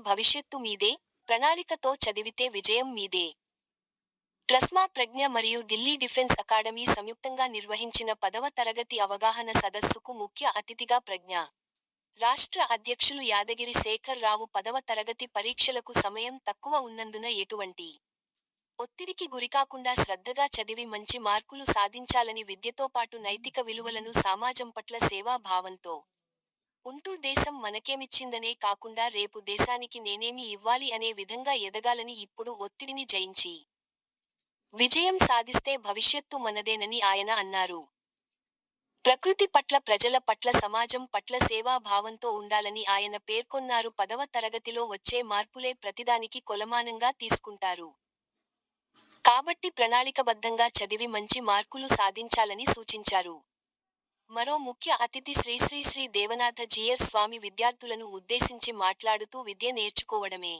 భవిష్యత్తు మీదే, ప్రణాళికతో చదివితే విజయం మీదే. ట్రస్మా ప్రజ్ఞ మరియు ఢిల్లీ డిఫెన్స్ అకాడమీ సంయుక్తంగా నిర్వహించిన 10వ తరగతి అవగాహన సదస్సుకు ముఖ్య అతిథిగా ప్రజ్ఞ రాష్ట్ర అధ్యక్షులు యాదగిరి శేఖర్ రావు 10వ తరగతి పరీక్షలకు సమయం తక్కువ ఉన్నందున ఎటువంటి ఒత్తిడికి గురికాకుండా శ్రద్ధగా చదివి మంచి మార్కులు సాధించాలని విద్యతో పాటు నైతిక విలువలను సమాజం పట్ల సేవా భావంతో ఉంటూ దేశం మనకేమిచ్చిందనే కాకుండా రేపు దేశానికి నేనేమి ఇవ్వాలి అనే విధంగా ఎదగాలని ఇప్పుడు ఒత్తిడిని జయించి విజయం సాధిస్తే భవిష్యత్తు మనదేనని ఆయన అన్నారు. ప్రకృతి పట్ల ప్రజల పట్ల సమాజం పట్ల సేవా భావంతో ఉండాలని ఆయన పేర్కొన్నారు. 10వ తరగతిలో వచ్చే మార్పులే ప్రతిదానికి కొలమానంగా తీసుకుంటారు. కాబట్టి ప్రణాళికబద్ధంగా చదివి మంచి మార్కులు సాధించాలని సూచించారు. మరో ముఖ్య అతిథి శ్రీ దేవనాథ జీయర్ స్వామి విద్యార్థులను ఉద్దేశించి మాట్లాడుతూ విద్య నేర్చుకోవడమే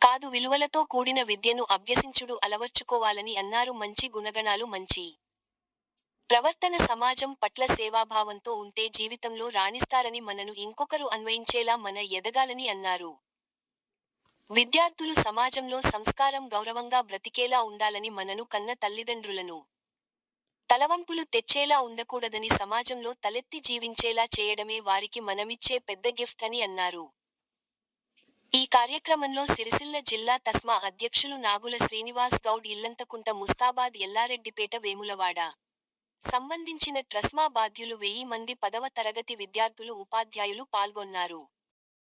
కాదు విలువలతో కూడిన విద్యను అభ్యసించుడు అలవర్చుకోవాలని అన్నారు. మంచి గుణగణాలు మంచి ప్రవర్తన సమాజం పట్ల సేవాభావంతో ఉంటే జీవితంలో రాణిస్తారని మనను ఇంకొకరు అన్వయించేలా మన ఎదగాలని అన్నారు. విద్యార్థులు సమాజంలో సంస్కారం గౌరవంగా బ్రతికేలా ఉండాలని మనను కన్న తల్లిదండ్రులను తలవంపులు తెచ్చేలా ఉండకూడదని సమాజంలో తలెత్తి జీవించేలా చేయడమే వారికి మనమిచ్చే పెద్ద గిఫ్ట్ అని అన్నారు. ఈ కార్యక్రమంలో సిరిసిల్ల జిల్లా తస్మా అధ్యక్షులు నాగుల శ్రీనివాస్ గౌడ్, ఇల్లంతకుంట ముస్తాబాద్, ఎల్లారెడ్డిపేట, వేములవాడ సంబంధించిన ట్రస్మా బాధ్యులు 1000 మంది 10వ తరగతి విద్యార్థులు, ఉపాధ్యాయులు పాల్గొన్నారు.